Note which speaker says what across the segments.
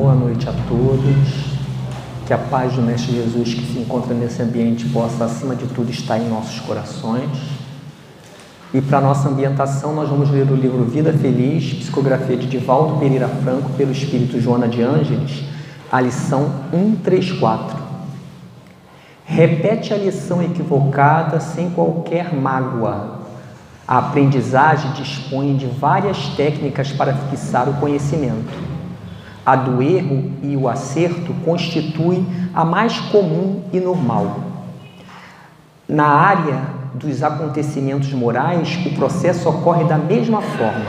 Speaker 1: Boa noite a todos. Que a paz do Mestre Jesus que se encontra nesse ambiente possa, acima de tudo, estar em nossos corações. E para nossa ambientação, nós vamos ler o livro Vida Feliz, psicografia de Divaldo Pereira Franco, pelo Espírito Joana de Ângeles, a lição 134. Repete a lição equivocada sem qualquer mágoa. A aprendizagem dispõe de várias técnicas para fixar o conhecimento. A do erro e o acerto constitui a mais comum e normal. Na área dos acontecimentos morais, o processo ocorre da mesma forma.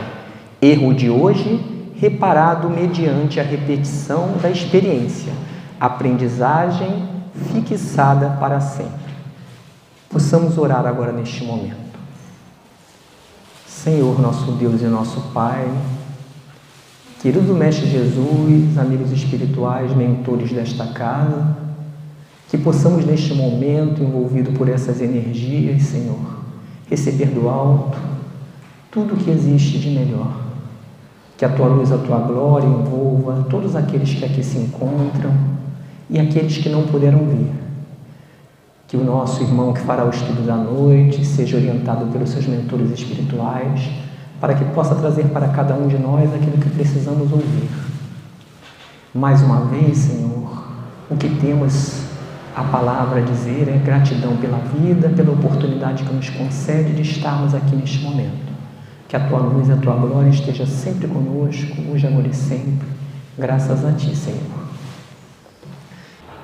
Speaker 1: Erro de hoje, reparado mediante a repetição da experiência. Aprendizagem fixada para sempre. Possamos orar agora neste momento. Senhor, nosso Deus e nosso Pai, querido Mestre Jesus, amigos espirituais, mentores desta casa, que possamos neste momento, envolvido por essas energias, Senhor, receber do alto tudo o que existe de melhor. Que a Tua luz, a Tua glória envolva todos aqueles que aqui se encontram e aqueles que não puderam vir. Que o nosso irmão que fará o estudo da noite seja orientado pelos seus mentores espirituais, para que possa trazer para cada um de nós aquilo que precisamos ouvir. Mais uma vez, Senhor, o que temos a palavra a dizer é gratidão pela vida, pela oportunidade que nos concede de estarmos aqui neste momento. Que a Tua luz e a Tua glória esteja sempre conosco, hoje, agora e sempre. Graças a Ti, Senhor.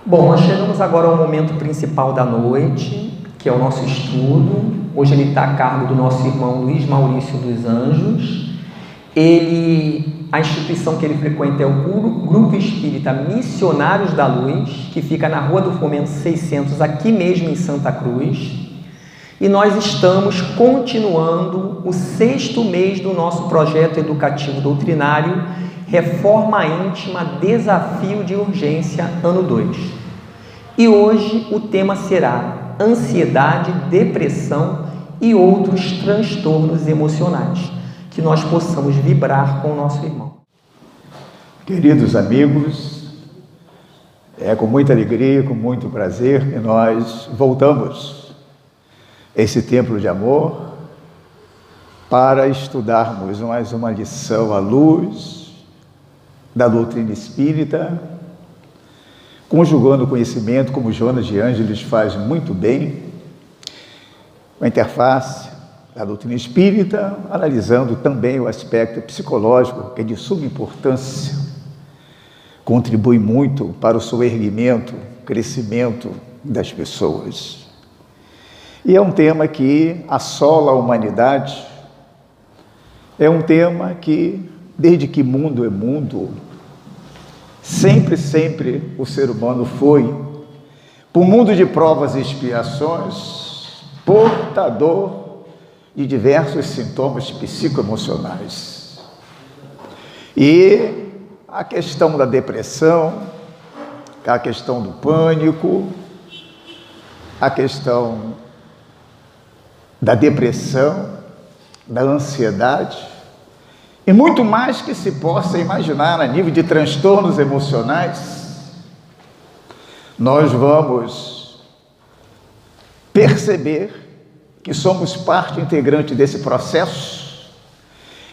Speaker 1: Bom, nós chegamos agora ao momento principal da noite, que é o nosso estudo. Hoje ele está a cargo do nosso irmão Luiz Maurício dos Anjos. A instituição que ele frequenta é o Grupo Espírita Missionários da Luz, que fica na Rua do Fomento 600, aqui mesmo em Santa Cruz. E nós estamos continuando o 6º mês do nosso projeto educativo doutrinário, Reforma Íntima, Desafio de Urgência, ano 2. E hoje o tema será ansiedade, depressão e outros transtornos emocionais, que nós possamos vibrar com o nosso irmão.
Speaker 2: Queridos amigos, é com muita alegria, com muito prazer que nós voltamos a esse templo de amor para estudarmos mais uma lição à luz da doutrina espírita, conjugando o conhecimento, como Joana de Ângeles faz muito bem, com a interface da doutrina espírita, analisando também o aspecto psicológico, que é de suma importância, contribui muito para o soerguimento, crescimento das pessoas. E é um tema que assola a humanidade, é um tema que, desde que mundo é mundo, sempre o ser humano foi, por um mundo de provas e expiações, portador de diversos sintomas psicoemocionais. E a questão da depressão, a questão do pânico, a questão da depressão, da ansiedade, e muito mais que se possa imaginar a nível de transtornos emocionais, nós vamos perceber que somos parte integrante desse processo,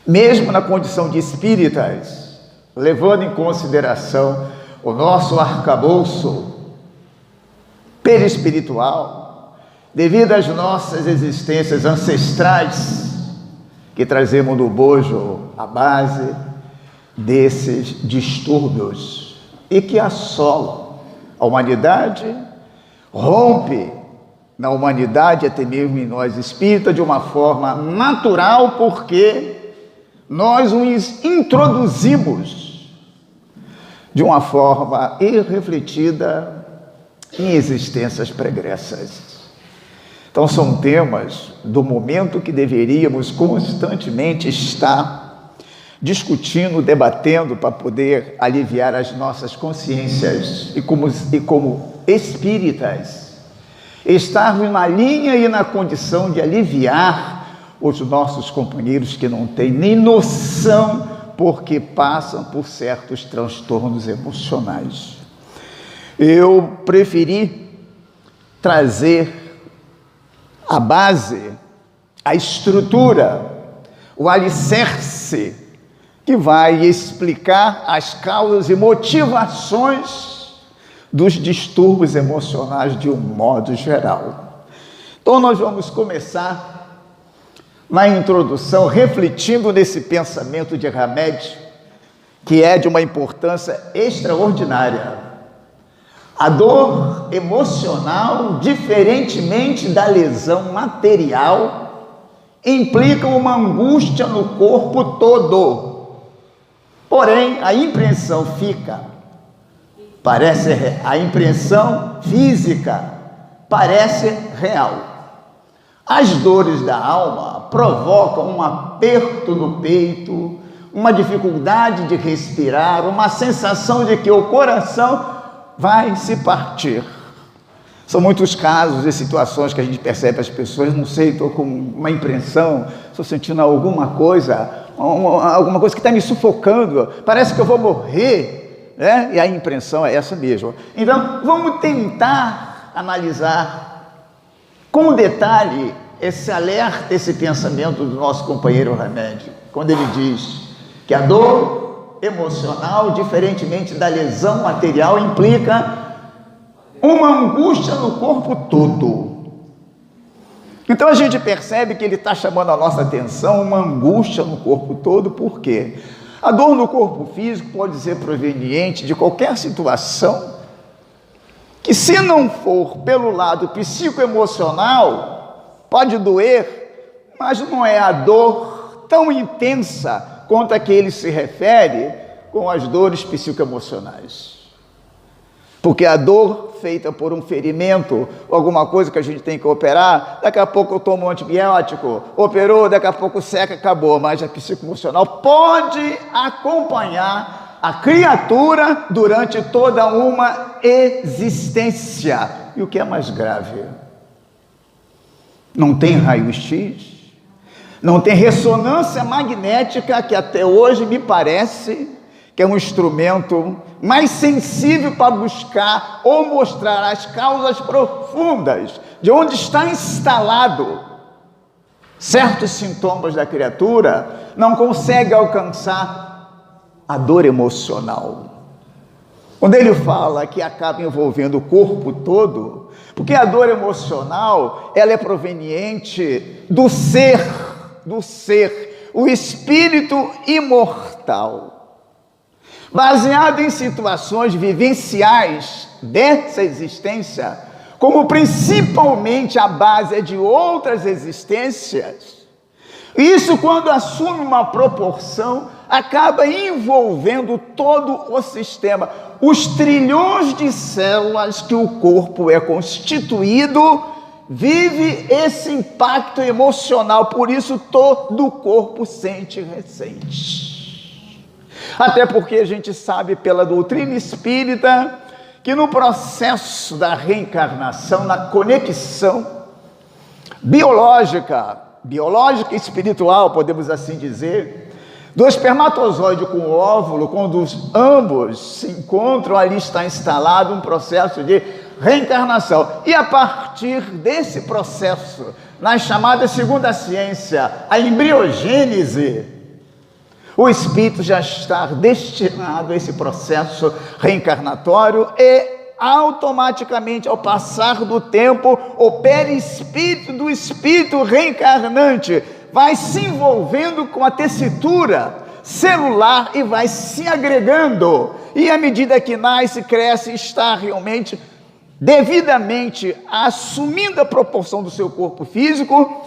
Speaker 2: mesmo na condição de espíritas, levando em consideração o nosso arcabouço perispiritual, devido às nossas existências ancestrais, que trazemos do bojo a base desses distúrbios e que assolam a humanidade, rompe na humanidade, até mesmo em nós espíritas, de uma forma natural, porque nós os introduzimos de uma forma irrefletida em existências pregressas. Então, são temas do momento que deveríamos constantemente estar discutindo, debatendo, para poder aliviar as nossas consciências e como espíritas, estarmos na linha e na condição de aliviar os nossos companheiros que não têm nem noção porque passam por certos transtornos emocionais. Eu preferi trazer a base, a estrutura, o alicerce, que vai explicar as causas e motivações dos distúrbios emocionais de um modo geral. Então nós vamos começar na introdução, refletindo nesse pensamento de Hamed, que é de uma importância extraordinária. A dor emocional, diferentemente da lesão material, implica uma angústia no corpo todo. Porém, a impressão física parece real. As dores da alma provocam um aperto no peito, uma dificuldade de respirar, uma sensação de que o coração vai se partir. São muitos casos e situações que a gente percebe as pessoas, não sei, estou com uma impressão, estou sentindo alguma coisa que está me sufocando, parece que eu vou morrer, né? E a impressão é essa mesmo. Então, vamos tentar analisar com detalhe esse alerta, esse pensamento do nosso companheiro Hamed, quando ele diz que a dor emocional, diferentemente da lesão material, implica uma angústia no corpo todo. Então a gente percebe que ele está chamando a nossa atenção, uma angústia no corpo todo. Por quê? A dor no corpo físico pode ser proveniente de qualquer situação que, se não for pelo lado psicoemocional, pode doer, mas não é a dor tão intensa quanto a que ele se refere com as dores psicoemocionais. Porque a dor feita por um ferimento, alguma coisa que a gente tem que operar, daqui a pouco eu tomo um antibiótico, operou, daqui a pouco seca, acabou. Mas a psicoemocional pode acompanhar a criatura durante toda uma existência. E o que é mais grave? Não tem raio-x, não tem ressonância magnética, que até hoje me parece que é um instrumento mais sensível para buscar ou mostrar as causas profundas de onde está instalado certos sintomas da criatura, não consegue alcançar a dor emocional. Quando ele fala que acaba envolvendo o corpo todo, porque a dor emocional, ela é proveniente do ser, o espírito imortal, baseado em situações vivenciais dessa existência, como principalmente a base é de outras existências. Isso, quando assume uma proporção, acaba envolvendo todo o sistema, os trilhões de células que o corpo é constituído, vive esse impacto emocional, por isso todo o corpo ressente. Até porque a gente sabe pela doutrina espírita que no processo da reencarnação, na conexão biológica e espiritual, podemos assim dizer, do espermatozoide com o óvulo, quando ambos se encontram, ali está instalado um processo de reencarnação. E a partir desse processo, na chamada segunda ciência, a embriogênese, o espírito já está destinado a esse processo reencarnatório e automaticamente, ao passar do tempo, o perispírito do espírito reencarnante vai se envolvendo com a tessitura celular e vai se agregando. E à medida que nasce, cresce, está realmente, devidamente assumindo a proporção do seu corpo físico,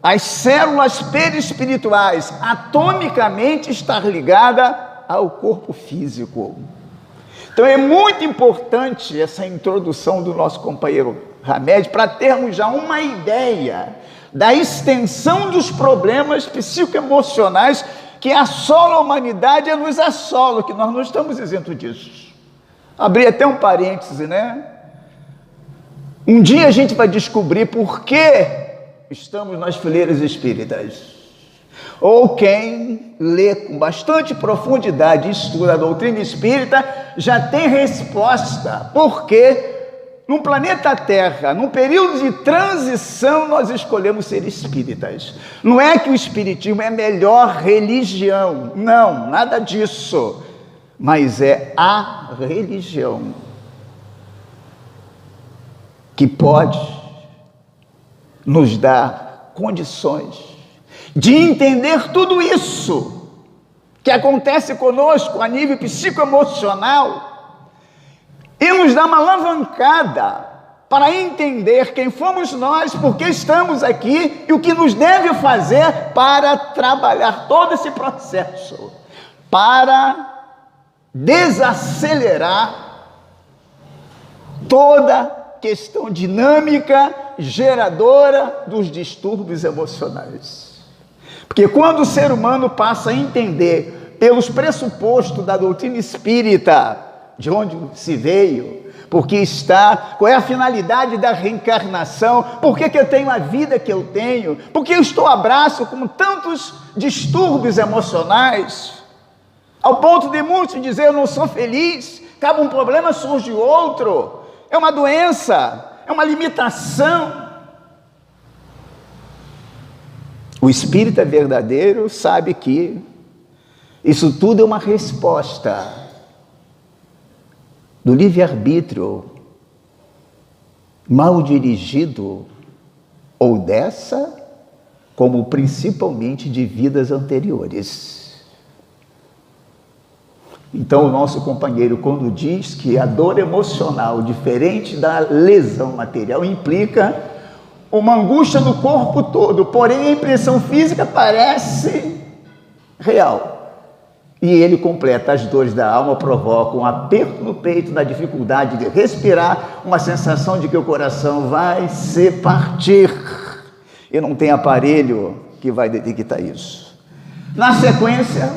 Speaker 2: as células perispirituais atomicamente estar ligada ao corpo físico. Então é muito importante essa introdução do nosso companheiro Hamed, para termos já uma ideia da extensão dos problemas psicoemocionais que assolam a humanidade e nos assolam, que nós não estamos isentos disso. Abri até um parêntese, né? Um dia a gente vai descobrir por que estamos nas fileiras espíritas. Ou quem lê com bastante profundidade e estuda a doutrina espírita já tem resposta, porque no planeta Terra, num período de transição, nós escolhemos ser espíritas. Não é que o espiritismo é a melhor religião, não, nada disso, mas é a religião que pode nos dar condições de entender tudo isso que acontece conosco a nível psicoemocional e nos dá uma alavancada para entender quem fomos nós, por que estamos aqui e o que nos deve fazer para trabalhar todo esse processo, para desacelerar toda questão dinâmica geradora dos distúrbios emocionais. Porque quando o ser humano passa a entender pelos pressupostos da doutrina espírita de onde se veio, porque está, qual é a finalidade da reencarnação, por que eu tenho a vida que eu tenho, por que eu estou a braço com tantos distúrbios emocionais, ao ponto de muitos dizer eu não sou feliz, acaba um problema, surge outro, é uma doença, é uma limitação. O espírita verdadeiro sabe que isso tudo é uma resposta do livre-arbítrio mal dirigido, ou dessa, como principalmente de vidas anteriores. Então, o nosso companheiro, quando diz que a dor emocional, diferente da lesão material, implica uma angústia no corpo todo, porém a impressão física parece real. E ele completa: as dores da alma provocam um aperto no peito, na dificuldade de respirar, uma sensação de que o coração vai se partir. E não tem aparelho que vai detectar isso. Na sequência,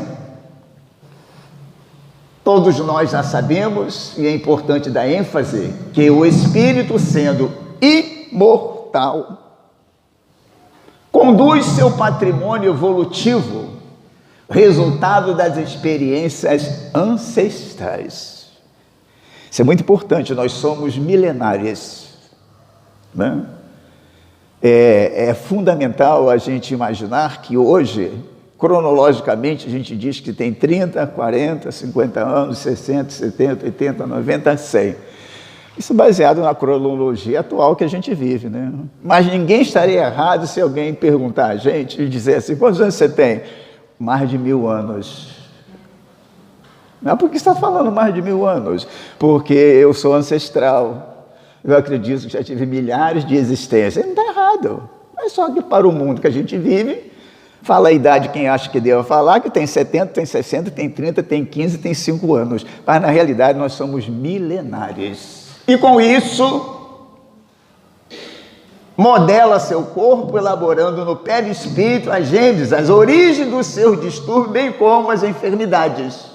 Speaker 2: todos nós já sabemos, e é importante dar ênfase, que o espírito, sendo imortal, conduz seu patrimônio evolutivo, resultado das experiências ancestrais. Isso é muito importante, nós somos milenares, né? É fundamental a gente imaginar que hoje, cronologicamente, a gente diz que tem 30, 40, 50 anos, 60, 70, 80, 90, 100. Isso baseado na cronologia atual que a gente vive, né? Mas ninguém estaria errado se alguém perguntar a gente e dizer assim: quantos anos você tem? Mais de 1000 anos. Não, por que está falando mais de 1000 anos? Porque eu sou ancestral. Eu acredito que já tive milhares de existências. Não está errado. É só que para o mundo que a gente vive, fala a idade quem acha que deva falar, que tem 70, tem 60, tem 30, tem 15, tem 5 anos. Mas na realidade nós somos milenares. E com isso, modela seu corpo, elaborando no perispírito as gênesis, as origens do seu distúrbio, bem como as enfermidades,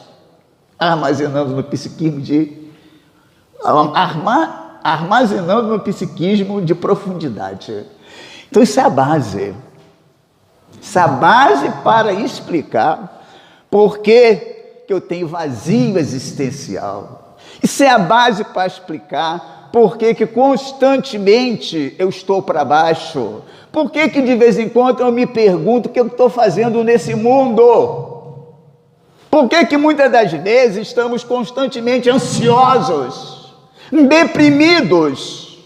Speaker 2: armazenando no psiquismo de profundidade. Então isso é a base. Essa base para explicar por que eu tenho vazio existencial. Isso é a base para explicar por que constantemente eu estou para baixo. Por que de vez em quando eu me pergunto o que eu estou fazendo nesse mundo. Por que muitas das vezes estamos constantemente ansiosos, deprimidos,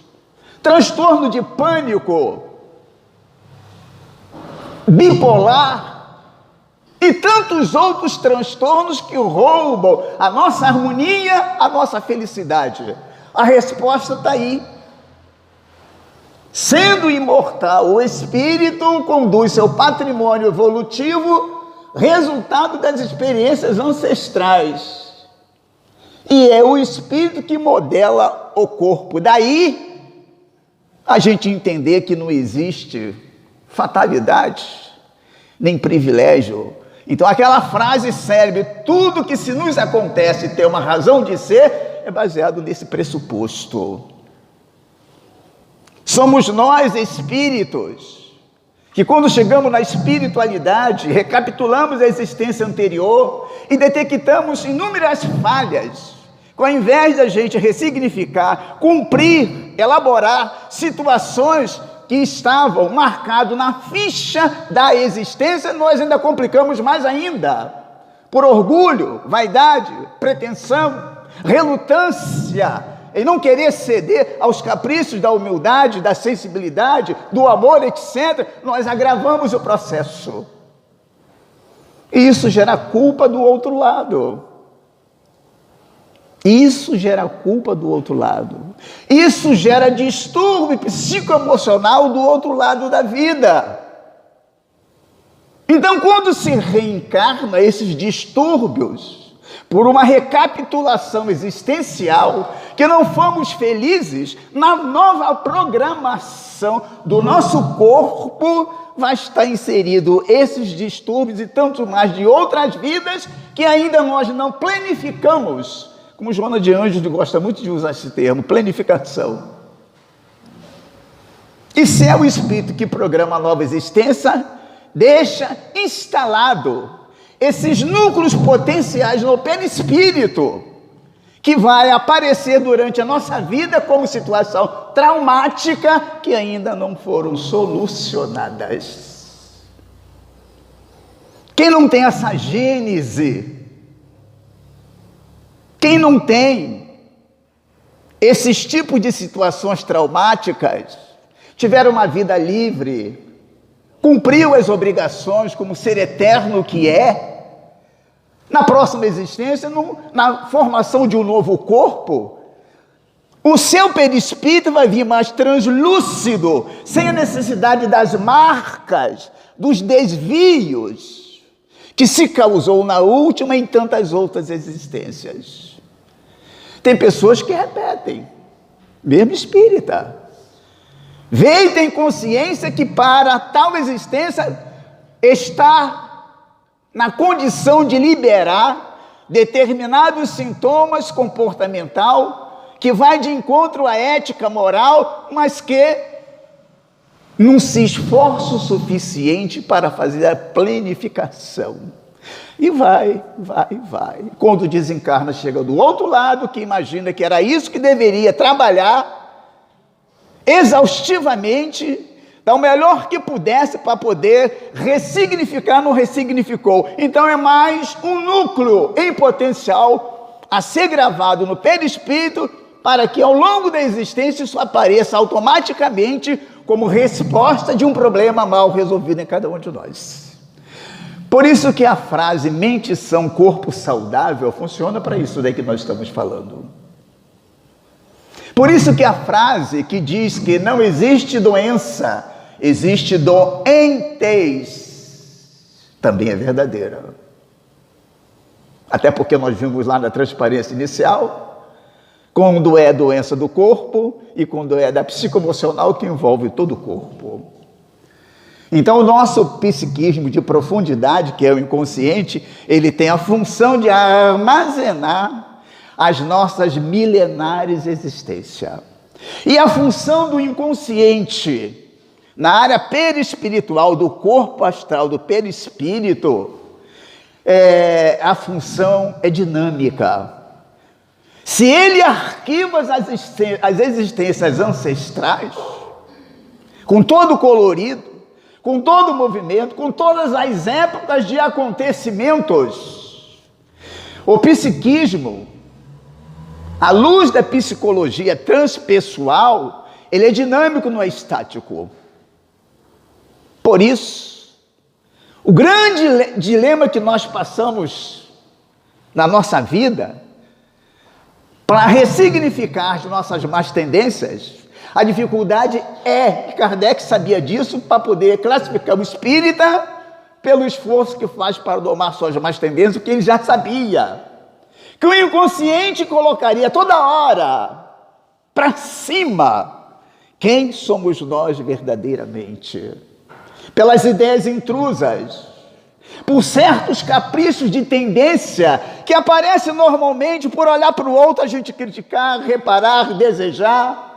Speaker 2: transtorno de pânico, bipolar e tantos outros transtornos que roubam a nossa harmonia, a nossa felicidade. A resposta está aí. Sendo imortal, o espírito conduz seu patrimônio evolutivo, resultado das experiências ancestrais. E é o espírito que modela o corpo. Daí a gente entender que não existe fatalidade, nem privilégio. Então aquela frase célebre, tudo que se nos acontece tem uma razão de ser, é baseado nesse pressuposto. Somos nós, espíritos, que quando chegamos na espiritualidade, recapitulamos a existência anterior e detectamos inúmeras falhas, ao invés da gente ressignificar, cumprir, elaborar situações que estavam marcadas na ficha da existência, nós ainda complicamos mais ainda, por orgulho, vaidade, pretensão, relutância em não querer ceder aos caprichos da humildade, da sensibilidade, do amor, etc., nós agravamos o processo. E isso gera culpa do outro lado. Isso gera culpa do outro lado. Isso gera distúrbio psicoemocional do outro lado da vida. Então, quando se reencarna esses distúrbios, por uma recapitulação existencial, que não fomos felizes, na nova programação do nosso corpo vai estar inserido esses distúrbios e tanto mais de outras vidas que ainda nós não planificamos, como Joana de Ângeles gosta muito de usar esse termo, planificação. E se é o Espírito que programa a nova existência, deixa instalado esses núcleos potenciais no perispírito, que vai aparecer durante a nossa vida como situação traumática que ainda não foram solucionadas. Quem não tem essa gênese, quem não tem esses tipos de situações traumáticas, tiveram uma vida livre, cumpriu as obrigações como ser eterno que é, na próxima existência, na formação de um novo corpo, o seu perispírito vai vir mais translúcido, sem a necessidade das marcas, dos desvios que se causou na última e em tantas outras existências. Tem pessoas que repetem, mesmo espírita, vê e tem consciência que para tal existência está na condição de liberar determinados sintomas comportamental que vai de encontro à ética moral, mas que não se esforça o suficiente para fazer a planificação. E vai. Quando desencarna, chega do outro lado, que imagina que era isso que deveria trabalhar exaustivamente, dar o melhor que pudesse para poder ressignificar, não ressignificou. Então é mais um núcleo em potencial a ser gravado no perispírito, para que ao longo da existência isso apareça automaticamente como resposta de um problema mal resolvido em cada um de nós. Por isso que a frase mente sã, corpo saudável funciona para isso daí que nós estamos falando. Por isso que a frase que diz que não existe doença, existe doentes, também é verdadeira. Até porque nós vimos lá na transparência inicial, quando é doença do corpo e quando é da psicoemocional, que envolve todo o corpo. Então o nosso psiquismo de profundidade, que é o inconsciente, ele tem a função de armazenar as nossas milenares existências. E a função do inconsciente na área perispiritual do corpo astral, do perispírito, a função é dinâmica. Se ele arquiva as existências ancestrais, com todo o colorido, com todo o movimento, com todas as épocas de acontecimentos, o psiquismo, à luz da psicologia transpessoal, ele é dinâmico, não é estático. Por isso, o grande dilema que nós passamos na nossa vida, para ressignificar as nossas más tendências, a dificuldade que Kardec sabia disso para poder classificar o espírita pelo esforço que faz para domar suas más tendências, porque ele já sabia que o inconsciente colocaria toda hora para cima quem somos nós verdadeiramente, pelas ideias intrusas, por certos caprichos de tendência que aparecem normalmente por olhar para o outro, a gente criticar, reparar, desejar,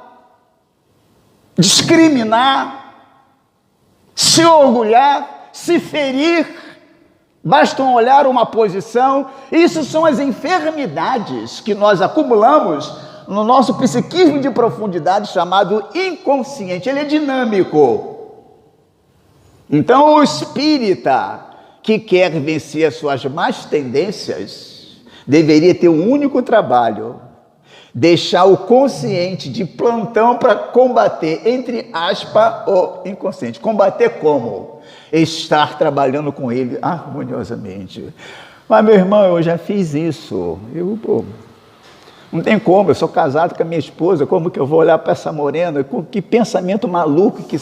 Speaker 2: discriminar. se orgulhar, se ferir, basta olhar uma posição. Isso são as enfermidades que nós acumulamos no nosso psiquismo de profundidade chamado inconsciente. Ele é dinâmico. Então, o espírita que quer vencer as suas más tendências deveria ter um único trabalho: deixar o consciente de plantão para combater, entre aspas, o inconsciente. Combater como? Estar trabalhando com ele harmoniosamente. Mas, meu irmão, eu já fiz isso. Não tem como, eu sou casado com a minha esposa, como que eu vou olhar para essa morena? Que pensamento maluco que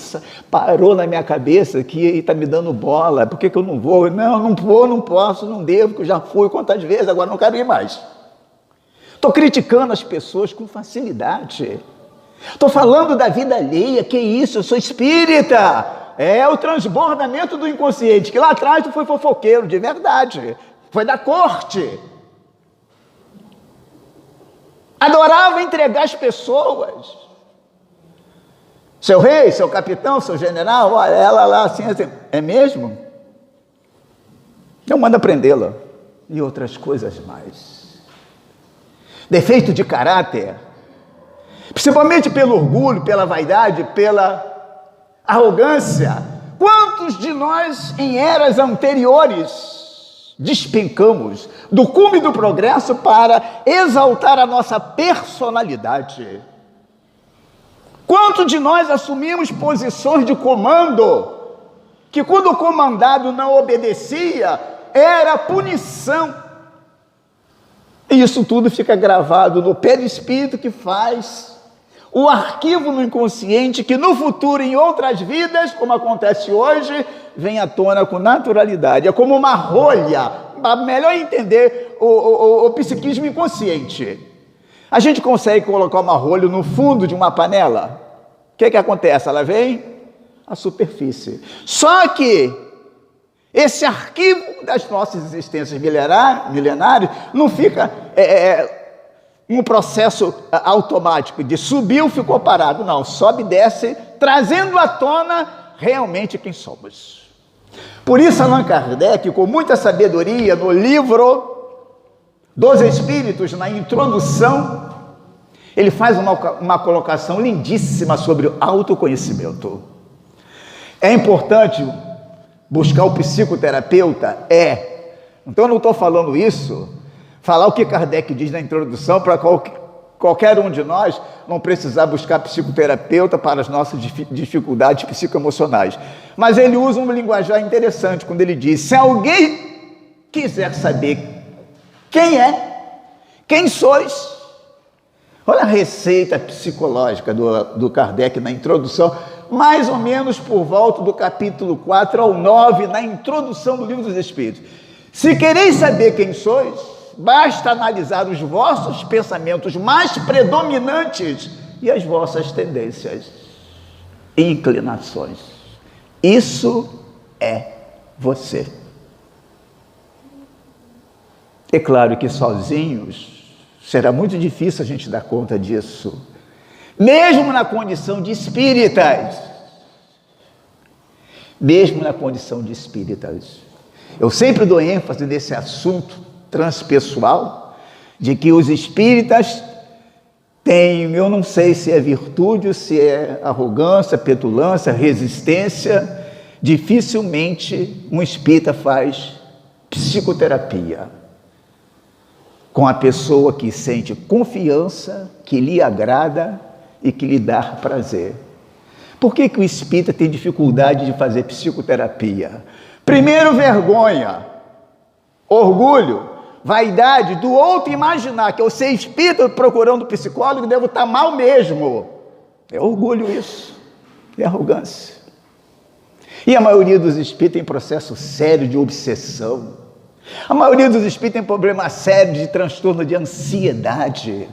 Speaker 2: parou na minha cabeça, que está me dando bola, por que eu não vou? Não vou, não posso, não devo, porque eu já fui quantas vezes, agora não quero ir mais. Estou criticando as pessoas com facilidade. Estou falando da vida alheia, que isso, eu sou espírita. É o transbordamento do inconsciente, que lá atrás tu foi fofoqueiro, de verdade, foi da corte. Adorava entregar as pessoas. Seu rei, seu capitão, seu general, olha, ela lá assim, é mesmo? Então manda prendê-la. E outras coisas mais. Defeito de caráter, principalmente pelo orgulho, pela vaidade, pela arrogância. Quantos de nós em eras anteriores despencamos do cume do progresso para exaltar a nossa personalidade? Quantos de nós assumimos posições de comando que, quando o comandado não obedecia, era punição? E isso tudo fica gravado no perispírito, que faz o arquivo no inconsciente, que no futuro, em outras vidas, como acontece hoje, vem à tona com naturalidade. É como uma rolha, para melhor entender o psiquismo inconsciente. A gente consegue colocar uma rolha no fundo de uma panela. O que acontece? Ela vem à superfície. Só que esse arquivo das nossas existências milenares não fica um processo automático de subiu, ficou parado. Não, sobe e desce, trazendo à tona realmente quem somos. Por isso, Allan Kardec, com muita sabedoria, no livro dos Espíritos, na introdução, ele faz uma colocação lindíssima sobre o autoconhecimento. É importante buscar o psicoterapeuta? Então eu não estou falando isso, falar o que Kardec diz na introdução para qualquer um de nós não precisar buscar psicoterapeuta para as nossas dificuldades psicoemocionais. Mas ele usa um linguajar interessante quando ele diz: se alguém quiser saber quem é, quem sois, olha a receita psicológica do Kardec na introdução, mais ou menos por volta do capítulo 4 ao 9, na introdução do Livro dos Espíritos. Se quereis saber quem sois, basta analisar os vossos pensamentos mais predominantes e as vossas tendências e inclinações. Isso é você. É claro que sozinhos será muito difícil a gente dar conta disso, mesmo na condição de espíritas. Mesmo na condição de espíritas. Eu sempre dou ênfase nesse assunto transpessoal, de que os espíritas têm, eu não sei se é virtude, se é arrogância, petulância, resistência. Dificilmente um espírita faz psicoterapia com a pessoa que sente confiança, que lhe agrada e que lhe dá prazer. Por que o espírita tem dificuldade de fazer psicoterapia? Primeiro, vergonha, orgulho, vaidade do outro imaginar que eu ser espírita procurando psicólogo, devo estar mal mesmo. É orgulho isso, é arrogância. E a maioria dos espíritos tem processo sério de obsessão. A maioria dos espíritos tem problema sério de transtorno de ansiedade.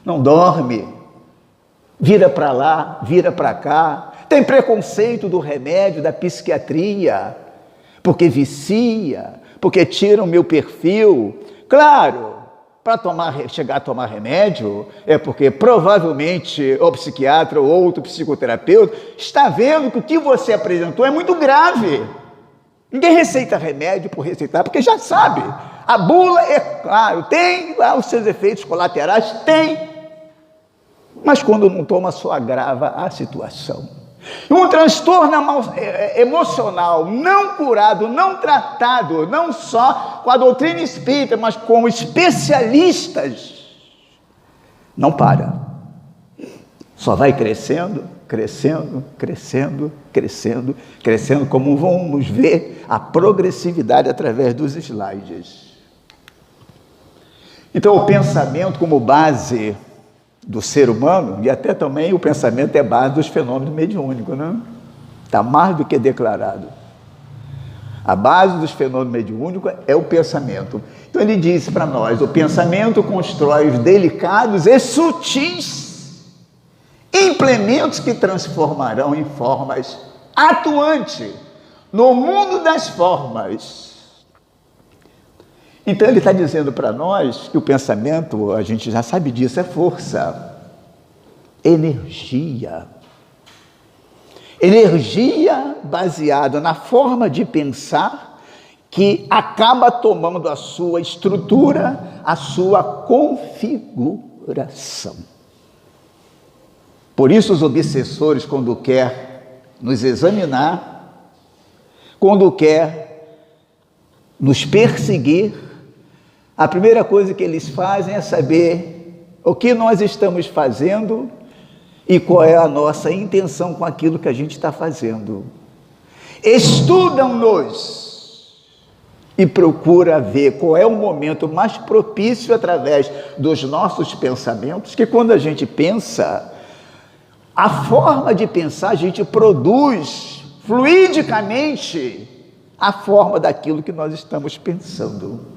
Speaker 2: Não dorme, vira para lá, vira para cá. Tem preconceito do remédio, da psiquiatria, porque vicia, porque tira o meu perfil. Claro, para chegar a tomar remédio, é porque provavelmente o psiquiatra ou outro psicoterapeuta está vendo que o que você apresentou é muito grave. Ninguém receita remédio por receitar, porque já sabe. A bula é claro, tem lá os seus efeitos colaterais, tem. Mas quando não toma, só agrava a situação. Um transtorno emocional não curado, não tratado, não só com a doutrina espírita, mas com especialistas, não para. Só vai crescendo, crescendo, crescendo, crescendo, crescendo, como vamos ver a progressividade através dos slides. Então, o pensamento como base do ser humano, e até também o pensamento é base dos fenômenos mediúnicos, né? Está mais do que declarado. A base dos fenômenos mediúnicos é o pensamento. Então ele diz para nós, o pensamento constrói os delicados e sutis implementos que transformarão em formas atuantes no mundo das formas. Então ele está dizendo para nós que o pensamento, a gente já sabe disso, é força, energia. Energia baseada na forma de pensar que acaba tomando a sua estrutura, a sua configuração. Por isso os obsessores, quando quer nos examinar, quando quer nos perseguir, a primeira coisa que eles fazem é saber o que nós estamos fazendo e qual é a nossa intenção com aquilo que a gente está fazendo. Estudam-nos e procura ver qual é o momento mais propício através dos nossos pensamentos, que quando a gente pensa, a forma de pensar, a gente produz fluidicamente a forma daquilo que nós estamos pensando.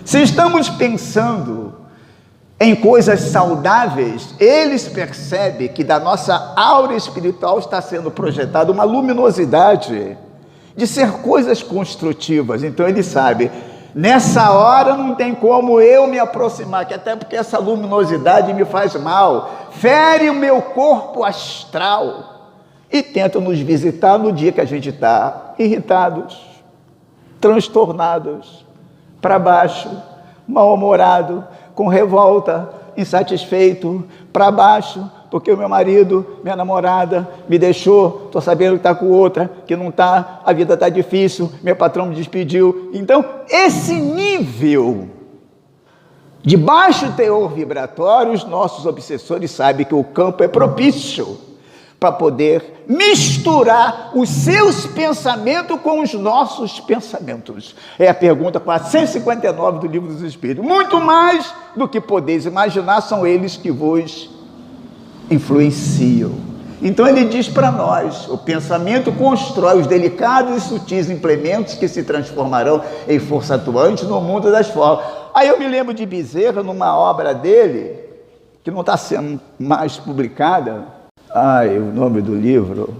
Speaker 2: Se estamos pensando em coisas saudáveis, eles percebem que da nossa aura espiritual está sendo projetada uma luminosidade de ser coisas construtivas. Então ele sabe, nessa hora não tem como eu me aproximar, que até porque essa luminosidade me faz mal, fere o meu corpo astral e tenta nos visitar no dia que a gente está irritados, transtornados, para baixo, mal-humorado, com revolta, insatisfeito, para baixo, porque o meu marido, minha namorada me deixou, estou sabendo que está com outra, que não está, a vida está difícil, meu patrão me despediu. Então, esse nível de baixo teor vibratório, os nossos obsessores sabem que o campo é propício para poder misturar os seus pensamentos com os nossos pensamentos. É a pergunta 459 do Livro dos Espíritos. Muito mais do que podeis imaginar, são eles que vos influenciam. Então ele diz para nós, o pensamento constrói os delicados e sutis implementos que se transformarão em força atuante no mundo das formas. Aí eu me lembro de Bezerra, numa obra dele, que não está sendo mais publicada, o nome do livro,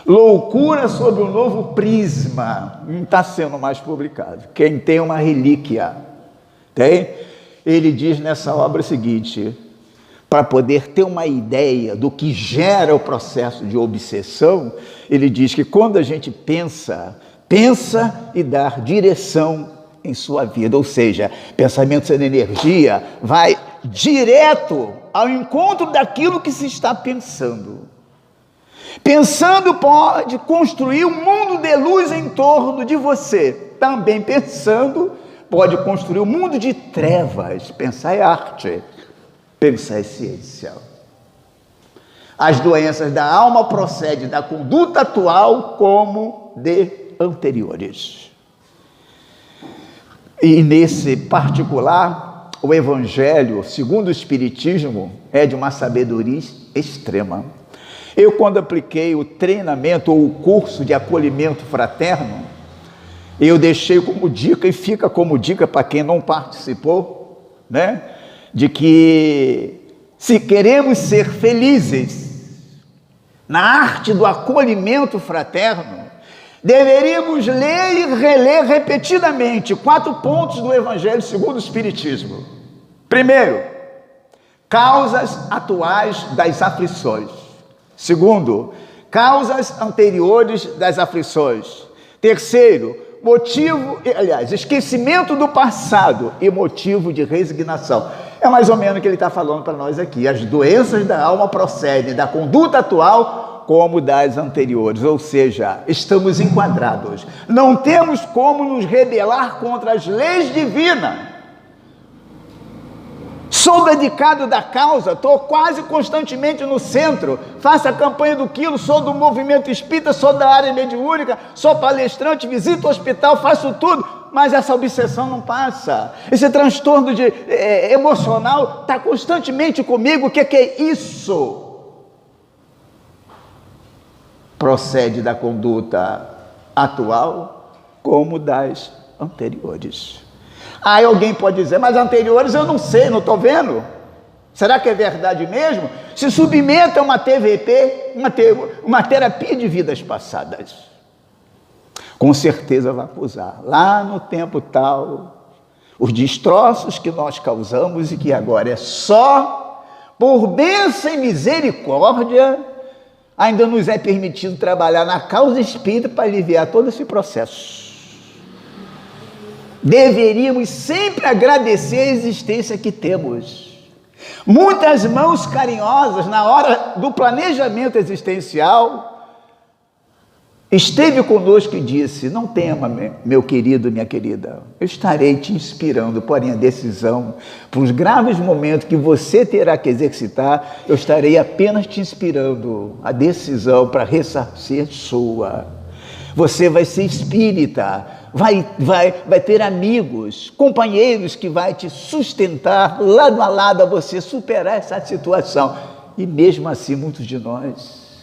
Speaker 2: Loucura sob um Novo Prisma, não está sendo mais publicado. Quem tem uma relíquia, tem? Ele diz nessa obra o seguinte, para poder ter uma ideia do que gera o processo de obsessão, ele diz que quando a gente pensa e dá direção em sua vida, ou seja, pensamento sendo energia, vai direto ao encontro daquilo que se está pensando. Pensando pode construir um mundo de luz em torno de você. Também pensando pode construir um mundo de trevas. Pensar é arte, pensar é ciência. As doenças da alma procedem da conduta atual como de anteriores. E nesse particular, o Evangelho, segundo o Espiritismo, é de uma sabedoria extrema. Eu, quando apliquei o treinamento ou o curso de acolhimento fraterno, eu deixei como dica, e fica como dica para quem não participou, né? De que se queremos ser felizes na arte do acolhimento fraterno, deveríamos ler e reler repetidamente 4 pontos do Evangelho segundo o Espiritismo. Primeiro, causas atuais das aflições. Segundo, causas anteriores das aflições. Terceiro, esquecimento do passado e motivo de resignação. É mais ou menos o que ele está falando para nós aqui. As doenças da alma procedem da conduta atual como das anteriores, ou seja, estamos enquadrados. Não temos como nos rebelar contra as leis divinas. Sou dedicado da causa, estou quase constantemente no centro, faço a campanha do quilo, sou do movimento espírita, sou da área mediúnica, sou palestrante, visito o hospital, faço tudo, mas essa obsessão não passa. Esse transtorno emocional está constantemente comigo. O que é isso? Procede da conduta atual como das anteriores. Aí alguém pode dizer, mas anteriores eu não sei, não estou vendo. Será que é verdade mesmo? Se submeta a uma TVP, uma terapia de vidas passadas. Com certeza vai acusar. Lá no tempo tal, os destroços que nós causamos e que agora é só por bênção e misericórdia, ainda nos é permitido trabalhar na causa espírita para aliviar todo esse processo. Deveríamos sempre agradecer a existência que temos. Muitas mãos carinhosas, na hora do planejamento existencial, esteve conosco e disse, não tema, meu querido, minha querida, eu estarei te inspirando, porém a decisão, para os graves momentos que você terá que exercitar, eu estarei apenas te inspirando, a decisão para ressarcir sua. Você vai ser espírita, vai ter amigos, companheiros que vai te sustentar lado a lado a você superar essa situação. E mesmo assim, muitos de nós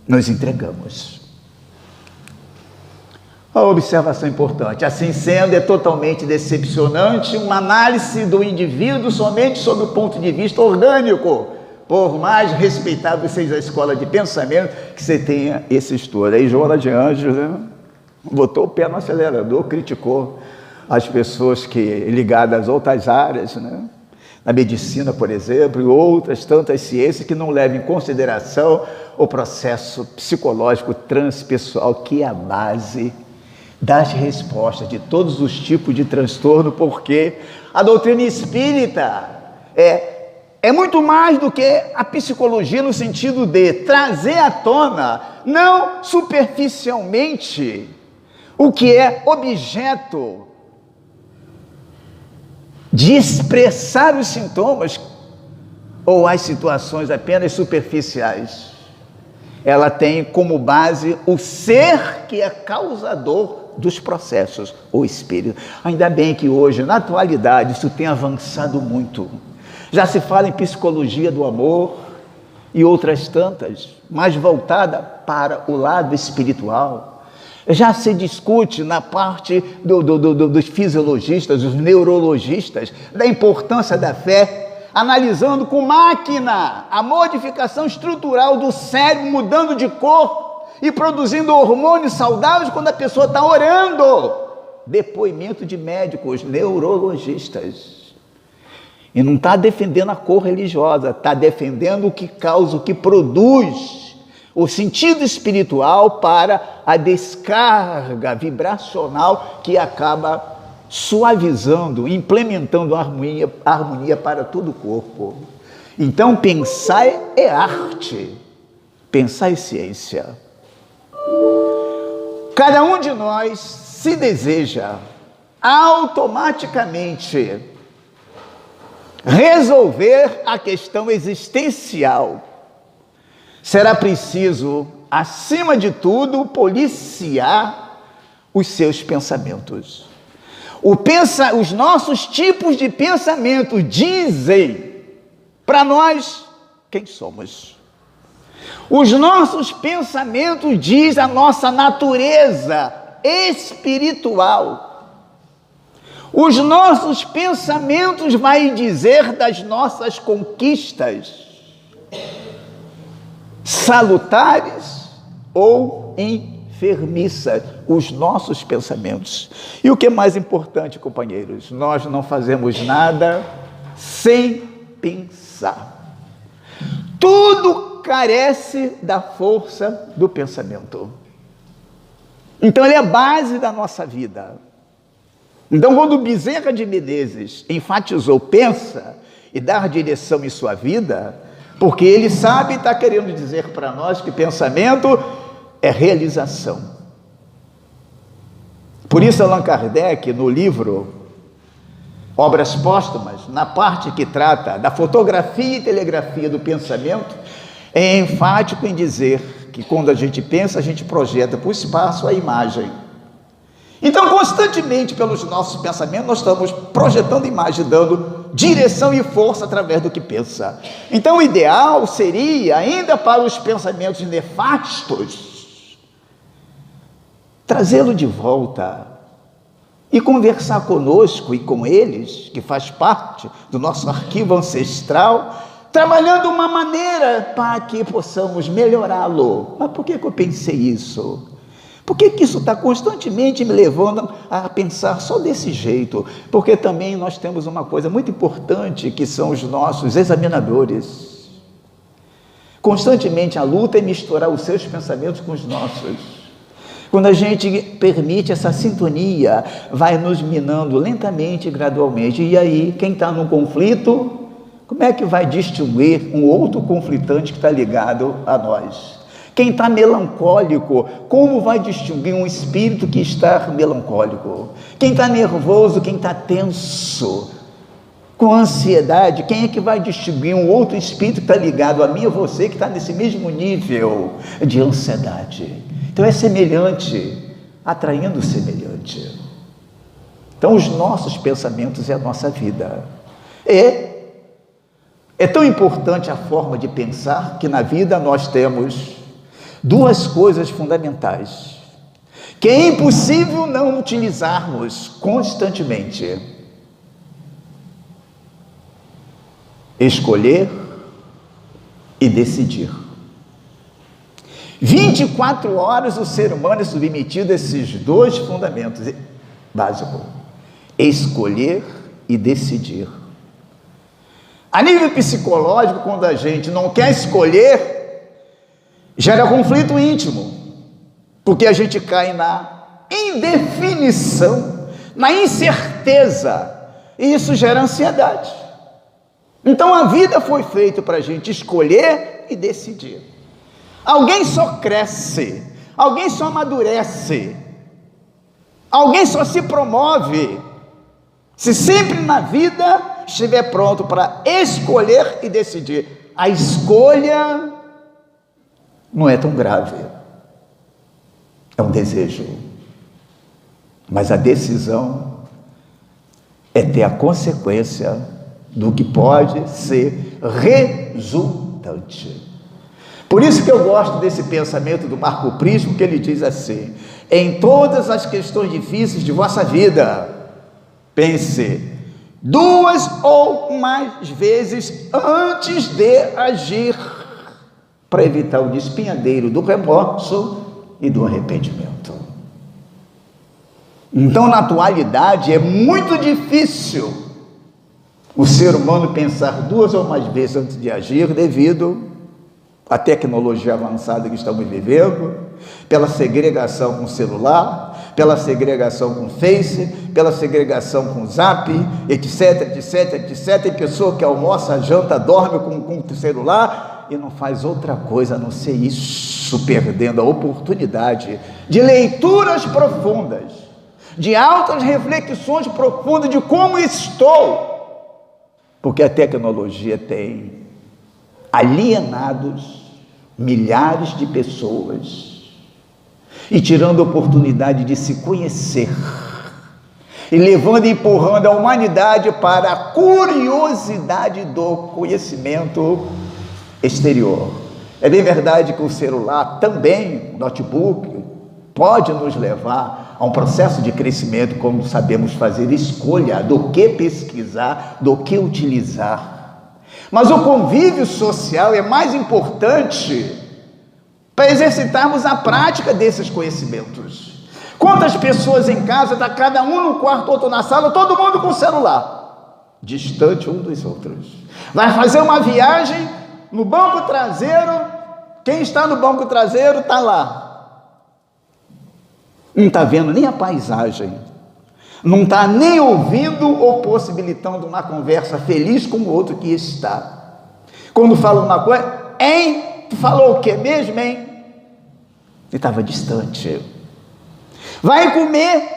Speaker 2: nos entregamos. A observação importante, assim sendo, é totalmente decepcionante uma análise do indivíduo somente sob o ponto de vista orgânico, por mais respeitável seja a escola de pensamento que você tenha esse estudo. Aí Joana de Ângeles, né, botou o pé no acelerador, criticou as pessoas ligadas às outras áreas, né, na medicina, por exemplo, e outras tantas ciências que não levam em consideração o processo psicológico transpessoal, que é a base das respostas de todos os tipos de transtorno, porque a doutrina espírita é muito mais do que a psicologia no sentido de trazer à tona, não superficialmente, o que é objeto de expressar os sintomas ou as situações apenas superficiais. Ela tem como base o ser que é causador dos processos, o espírito. Ainda bem que hoje, na atualidade, isso tem avançado muito. Já se fala em psicologia do amor e outras tantas, mais voltada para o lado espiritual. Já se discute na parte dos fisiologistas, dos neurologistas, da importância da fé, analisando com máquina a modificação estrutural do cérebro, mudando de cor e produzindo hormônios saudáveis quando a pessoa está orando. Depoimento de médicos, neurologistas. E não está defendendo a cor religiosa, está defendendo o que causa, o que produz o sentido espiritual para a descarga vibracional que acaba suavizando, implementando a harmonia para todo o corpo. Então, pensar é arte, pensar é ciência. Cada um de nós, se deseja automaticamente resolver a questão existencial, será preciso, acima de tudo, policiar os seus pensamentos. Os nossos tipos de pensamento dizem para nós quem somos. Os nossos pensamentos dizem a nossa natureza espiritual. Os nossos pensamentos vão dizer das nossas conquistas, salutares ou infelices. enfermiça os nossos pensamentos. E o que é mais importante, companheiros, nós não fazemos nada sem pensar. Tudo carece da força do pensamento. Então ele é a base da nossa vida. Então quando Bezerra de Menezes enfatizou pensa e dar direção em sua vida, porque ele sabe e está querendo dizer para nós que pensamento é realização. Por isso Allan Kardec, no livro Obras Póstumas, na parte que trata da fotografia e telegrafia do pensamento, é enfático em dizer que quando a gente pensa, a gente projeta para o espaço a imagem. Então, constantemente, pelos nossos pensamentos, nós estamos projetando imagem, dando direção e força através do que pensa. Então, o ideal seria, ainda para os pensamentos nefastos, trazê-lo de volta e conversar conosco e com eles, que faz parte do nosso arquivo ancestral, trabalhando uma maneira para que possamos melhorá-lo. Mas por que eu pensei isso? Por que isso está constantemente me levando a pensar só desse jeito? Porque também nós temos uma coisa muito importante, que são os nossos examinadores. Constantemente a luta é misturar os seus pensamentos com os nossos. Quando a gente permite essa sintonia, vai nos minando lentamente e gradualmente. E aí, quem está num conflito, como é que vai distinguir um outro conflitante que está ligado a nós? Quem está melancólico, como vai distinguir um espírito que está melancólico? Quem está nervoso, quem está tenso, com ansiedade, quem é que vai distinguir um outro espírito que está ligado a mim ou você, que está nesse mesmo nível de ansiedade? Então é semelhante, atraindo semelhante. Então os nossos pensamentos é a nossa vida. É tão importante a forma de pensar que na vida nós temos duas coisas fundamentais que é impossível não utilizarmos constantemente: escolher e decidir. 24 horas o ser humano é submetido a esses dois fundamentos básicos: escolher e decidir. A nível psicológico, quando a gente não quer escolher, gera conflito íntimo, porque a gente cai na indefinição, na incerteza, e isso gera ansiedade. Então a vida foi feita para a gente escolher e decidir. Alguém só cresce, alguém só amadurece, alguém só se promove se sempre na vida estiver pronto para escolher e decidir. A escolha não é tão grave, é um desejo, mas a decisão é ter a consequência do que pode ser resultante. Por isso que eu gosto desse pensamento do Marco Prisco, que ele diz assim: em todas as questões difíceis de vossa vida, pense 2 ou mais vezes antes de agir, para evitar o despenhadeiro do remorso e do arrependimento. Então, na atualidade, é muito difícil o ser humano pensar 2 ou mais vezes antes de agir, devido à tecnologia avançada que estamos vivendo, pela segregação com o celular, pela segregação com o Face, pela segregação com o Zap, etc, etc, etc. Tem pessoa que almoça, janta, dorme com o celular e não faz outra coisa a não ser isso, perdendo a oportunidade de leituras profundas, de altas reflexões profundas de como estou, porque a tecnologia tem alienados milhares de pessoas e tirando a oportunidade de se conhecer e levando e empurrando a humanidade para a curiosidade do conhecimento exterior. É bem verdade que o celular também, o notebook, pode nos levar a um processo de crescimento, como sabemos fazer escolha do que pesquisar, do que utilizar. Mas o convívio social é mais importante para exercitarmos a prática desses conhecimentos. Quantas pessoas em casa, está cada um no quarto, outro na sala, todo mundo com o celular, distante um dos outros. Vai fazer uma viagem no banco traseiro, quem está no banco traseiro está lá. Não está vendo nem a paisagem, não está nem ouvindo ou possibilitando uma conversa feliz com o outro que está. Quando fala uma coisa, hein? Tu falou o que mesmo, hein? Ele estava distante. Vai comer,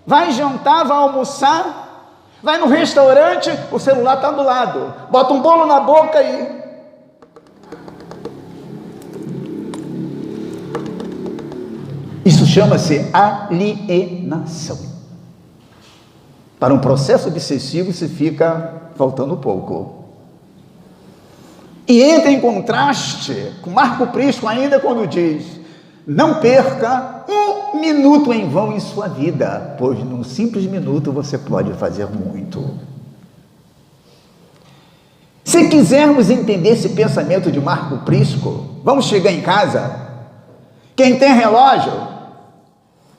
Speaker 2: vai jantar, vai almoçar, vai no restaurante, o celular está do lado. Bota um bolo na boca e... Isso chama-se alienação. Para um processo obsessivo, se fica faltando pouco. E entra em contraste com Marco Prisco ainda quando diz: não perca um minuto em vão em sua vida, pois num simples minuto você pode fazer muito. Se quisermos entender esse pensamento de Marco Prisco, vamos chegar em casa, quem tem relógio,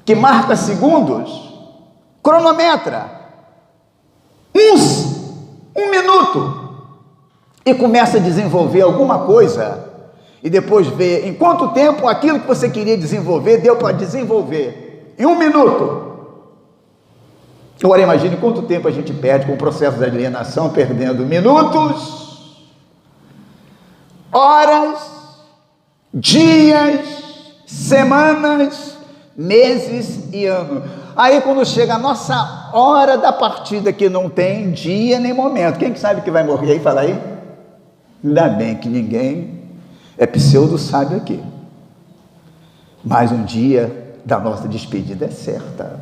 Speaker 2: que marca segundos, cronometra, um minuto, e começa a desenvolver alguma coisa, e depois vê em quanto tempo aquilo que você queria desenvolver, deu para desenvolver, em 1 minuto. Agora imagine quanto tempo a gente perde com o processo de alienação, perdendo minutos, horas, dias, semanas, meses e anos. Aí quando chega a nossa hora da partida, que não tem dia nem momento, quem que sabe que vai morrer aí? Fala aí. Ainda bem que ninguém é pseudo sábio aqui, mas um dia da nossa despedida é certa.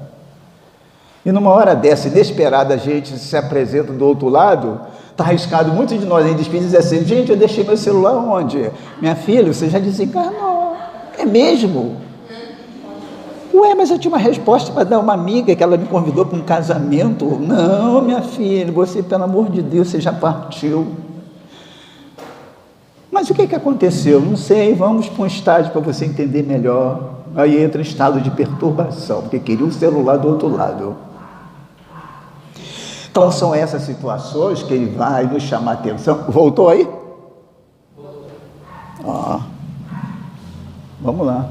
Speaker 2: E numa hora dessa inesperada, a gente se apresenta do outro lado, está arriscado muitos de nós em despedida dizer assim: gente, eu deixei meu celular onde? Minha filha, você já desencarnou. É mesmo? Ué, mas eu tinha uma resposta para dar a uma amiga que ela me convidou para um casamento. Não, minha filha, você, pelo amor de Deus, você já partiu. Mas o que aconteceu? Não sei, vamos para um estágio para você entender melhor. Aí entra em estado de perturbação, porque queria o celular do outro lado. Então são essas situações que ele vai nos chamar a atenção. Voltou aí? Vamos lá.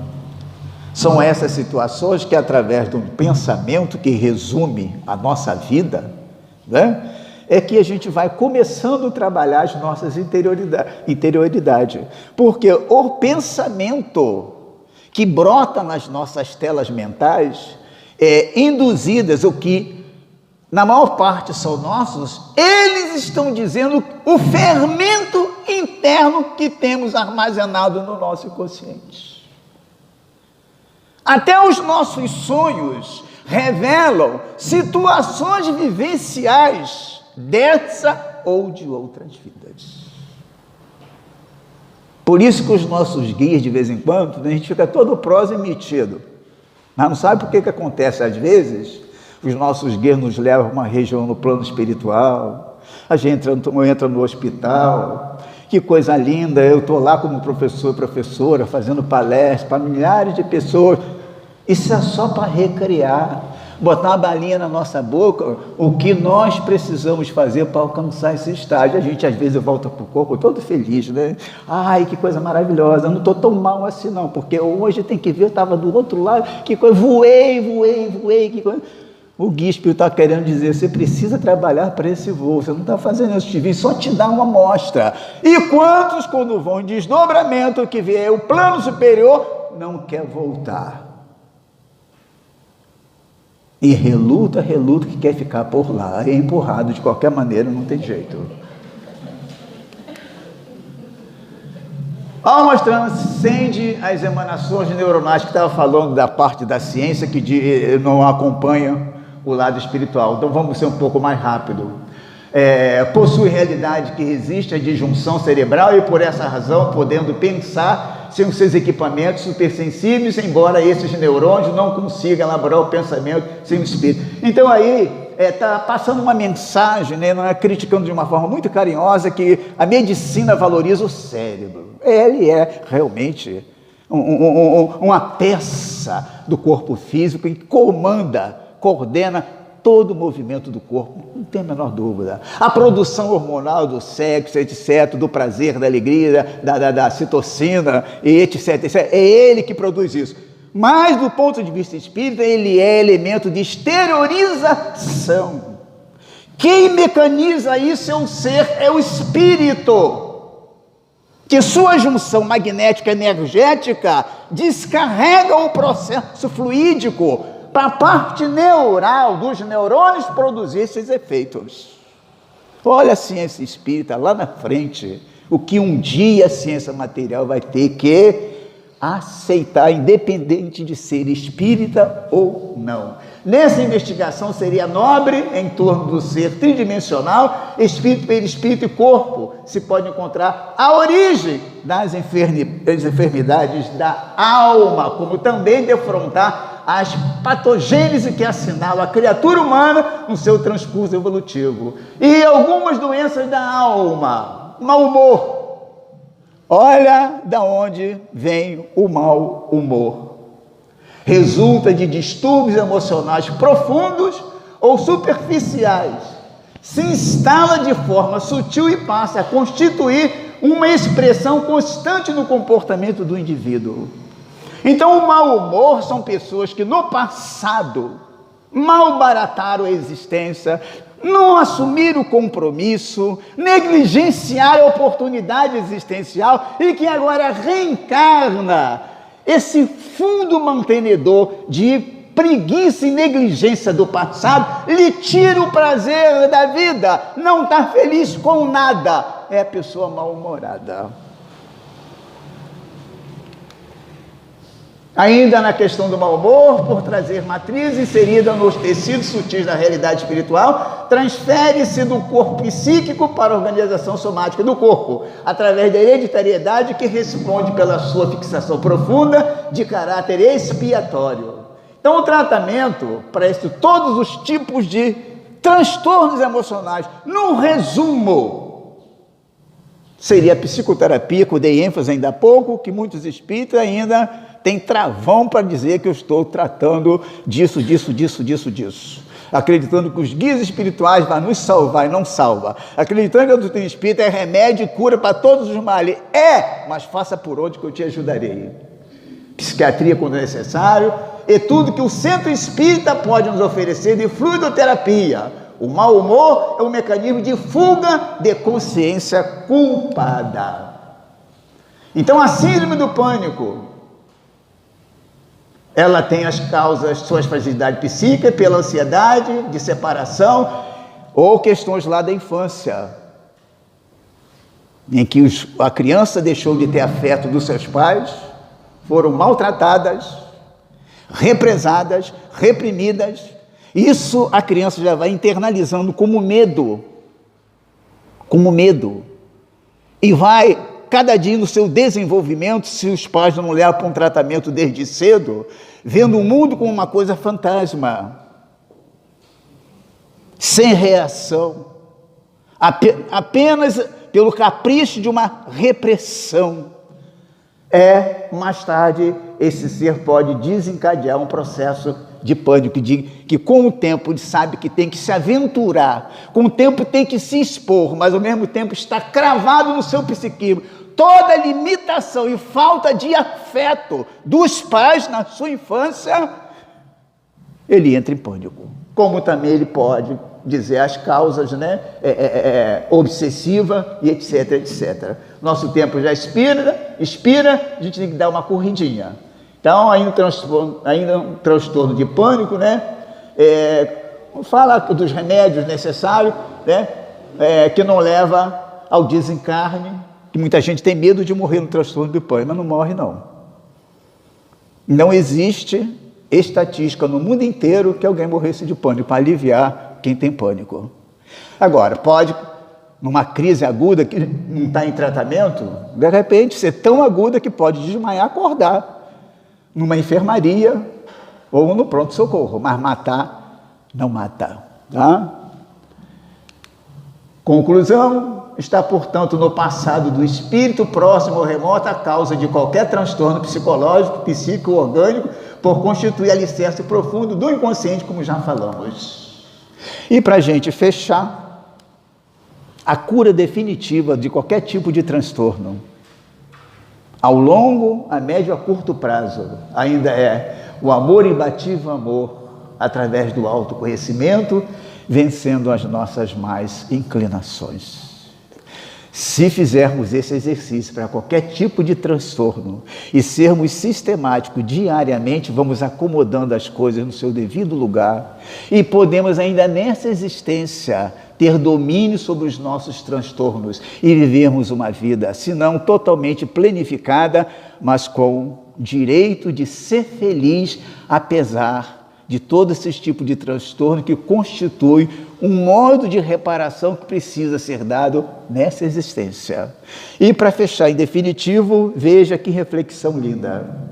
Speaker 2: São essas situações que, através de um pensamento que resume a nossa vida, né, é que a gente vai começando a trabalhar as nossas interioridades. Porque o pensamento que brota nas nossas telas mentais, induzidas, o que na maior parte são nossos, eles estão dizendo o fermento interno que temos armazenado no nosso inconsciente. Até os nossos sonhos revelam situações vivenciais dessa ou de outras vidas. Por isso que os nossos guias, de vez em quando, a gente fica todo prosa e metido. Mas não sabe por que acontece às vezes? Os nossos guias nos levam a uma região no plano espiritual, a gente entra no hospital, que coisa linda, eu estou lá como professor, professora, fazendo palestra para milhares de pessoas. Isso é só para recriar, botar uma balinha na nossa boca, o que nós precisamos fazer para alcançar esse estágio. A gente às vezes volta para o corpo todo feliz, né? Ai, que coisa maravilhosa, eu não estou tão mal assim não, porque hoje tem que ver, eu estava do outro lado, que coisa, voei, que coisa. O guia espiritual está querendo dizer, você precisa trabalhar para esse voo, você não está fazendo isso, te vi, só te dá uma amostra. E quantos, quando vão em desdobramento, que vê o plano superior, não quer voltar? E reluta, que quer ficar por lá, é empurrado de qualquer maneira, não tem jeito. A alma transcende as emanações neuronais, que estava falando da parte da ciência que não acompanha o lado espiritual. Então vamos ser um pouco mais rápido. Possui realidade que resiste à disjunção cerebral e por essa razão, podendo pensar sem os seus equipamentos supersensíveis, embora esses neurônios não consigam elaborar o pensamento sem o espírito. Então aí está passando uma mensagem, né, não é, criticando de uma forma muito carinhosa que a medicina valoriza o cérebro. Ele é realmente uma peça do corpo físico que coordena todo o movimento do corpo, não tem a menor dúvida. A produção hormonal do sexo, etc., do prazer, da alegria, da citocina, etc., etc., é ele que produz isso. Mas, do ponto de vista espírita, ele é elemento de exteriorização. Quem mecaniza isso é o ser, é o espírito, que sua junção magnética energética descarrega o processo fluídico para a parte neural dos neurônios produzir esses efeitos. Olha a ciência espírita lá na frente, o que um dia a ciência material vai ter que aceitar, independente de ser espírita ou não. Nessa investigação seria nobre em torno do ser tridimensional, espírito, perispírito e corpo, se pode encontrar a origem das enfermidades da alma, como também defrontar as patogênese que assinalam a criatura humana no seu transcurso evolutivo. E algumas doenças da alma, mau humor. Olha da onde vem o mau humor. Resulta de distúrbios emocionais profundos ou superficiais. Se instala de forma sutil e passa a constituir uma expressão constante no comportamento do indivíduo. Então, o mau humor são pessoas que no passado malbarataram a existência, não assumiram o compromisso, negligenciaram a oportunidade existencial e que agora reencarna esse fundo mantenedor de preguiça e negligência do passado, lhe tira o prazer da vida, não está feliz com nada, é a pessoa mal-humorada. Ainda na questão do mau humor, por trazer matriz inserida nos tecidos sutis da realidade espiritual, transfere-se do corpo psíquico para a organização somática do corpo, através da hereditariedade que responde pela sua fixação profunda de caráter expiatório. Então, o tratamento para todos os tipos de transtornos emocionais, num resumo, seria a psicoterapia, que eu dei ênfase ainda há pouco, que muitos espíritas ainda tem travão para dizer que eu estou tratando disso, acreditando que os guias espirituais vão nos salvar e não salva, acreditando que a doutrina espírita é remédio e cura para todos os males, mas faça por onde que eu te ajudarei. Psiquiatria quando necessário, e tudo que o centro espírita pode nos oferecer de fluidoterapia. O mau humor é um mecanismo de fuga de consciência culpada. Então, a síndrome do pânico, ela tem as causas, suas fragilidades psíquicas, pela ansiedade de separação, ou questões lá da infância, em que a criança deixou de ter afeto dos seus pais, foram maltratadas, represadas, reprimidas. Isso a criança já vai internalizando como medo, e vai cada dia no seu desenvolvimento, se os pais não levam para um tratamento desde cedo, vendo o mundo como uma coisa fantasma, sem reação, apenas pelo capricho de uma repressão. Mais tarde, esse ser pode desencadear um processo de pânico, que com o tempo ele sabe que tem que se aventurar, com o tempo tem que se expor, mas ao mesmo tempo está cravado no seu psiquismo toda limitação e falta de afeto dos pais na sua infância, ele entra em pânico. Como também ele pode dizer as causas, obsessiva e etc, etc. Nosso tempo já expira, a gente tem que dar uma corridinha. Então, ainda um transtorno de pânico, fala dos remédios necessários, que não leva ao desencarne, que muita gente tem medo de morrer no transtorno de pânico, mas não morre não. Não existe estatística no mundo inteiro que alguém morresse de pânico, para aliviar quem tem pânico. Agora, pode, numa crise aguda que não está em tratamento, de repente ser tão aguda que pode desmaiar, acordar numa enfermaria ou no pronto-socorro, mas matar, não mata. Tá? Conclusão, está, portanto, no passado do espírito, próximo ou remoto, a causa de qualquer transtorno psicológico, psíquico ou orgânico, por constituir alicerce profundo do inconsciente, como já falamos. E para a gente fechar, a cura definitiva de qualquer tipo de transtorno, ao longo, a médio, a curto prazo, ainda é o amor imbatível amor, através do autoconhecimento, vencendo as nossas más inclinações. Se fizermos esse exercício para qualquer tipo de transtorno e sermos sistemáticos diariamente, vamos acomodando as coisas no seu devido lugar e podemos ainda nessa existência ter domínio sobre os nossos transtornos e vivermos uma vida, se não totalmente planificada, mas com direito de ser feliz, apesar de todo esse tipo de transtorno que constitui um modo de reparação que precisa ser dado nessa existência. E para fechar em definitivo, veja que reflexão linda.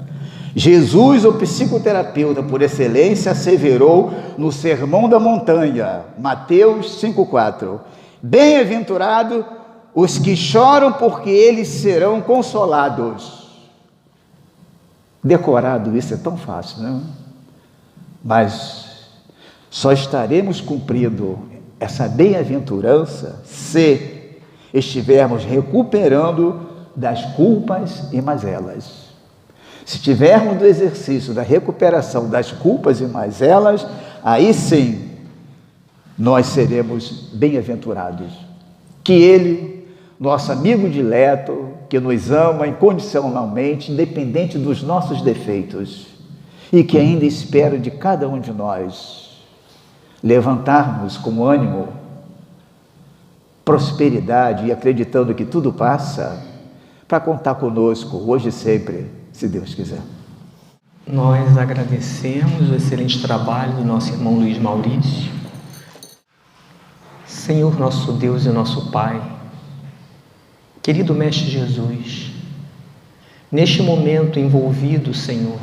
Speaker 2: Jesus, o psicoterapeuta por excelência, asseverou no Sermão da Montanha, Mateus 5,4: bem-aventurado os que choram, porque eles serão consolados. Decorado, isso é tão fácil, não é? Mas só estaremos cumprindo essa bem-aventurança se estivermos recuperando das culpas e mazelas. Se tivermos do exercício da recuperação das culpas e mazelas, aí sim nós seremos bem-aventurados. Que Ele, nosso amigo dileto, que nos ama incondicionalmente, independente dos nossos defeitos, e que ainda espera de cada um de nós levantarmos com ânimo, prosperidade e acreditando que tudo passa, para contar conosco hoje e sempre, se Deus quiser.
Speaker 1: Nós agradecemos o excelente trabalho do nosso irmão Luiz Maurício. Senhor nosso Deus e nosso Pai, querido Mestre Jesus, neste momento envolvido, Senhor,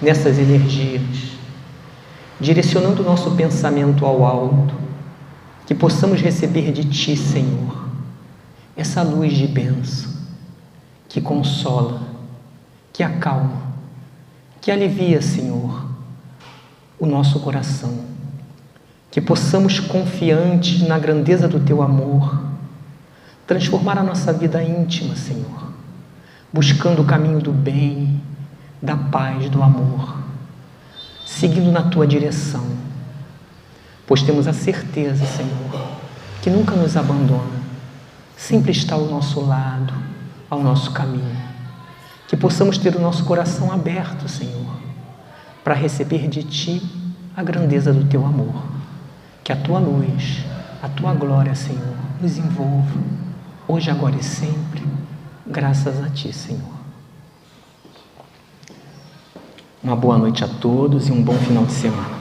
Speaker 1: nessas energias, direcionando o nosso pensamento ao alto, que possamos receber de Ti, Senhor, essa luz de bênção, que consola, que acalma, que alivia, Senhor, o nosso coração, que possamos, confiantes na grandeza do Teu amor, transformar a nossa vida íntima, Senhor, buscando o caminho do bem, da paz, do amor, seguindo na Tua direção, pois temos a certeza, Senhor, que nunca nos abandona, sempre está ao nosso lado, ao nosso caminho, que possamos ter o nosso coração aberto, Senhor, para receber de Ti a grandeza do Teu amor, que a Tua luz, a Tua glória, Senhor, nos envolva, hoje, agora e sempre, graças a Ti, Senhor. Uma boa noite a todos e um bom final de semana.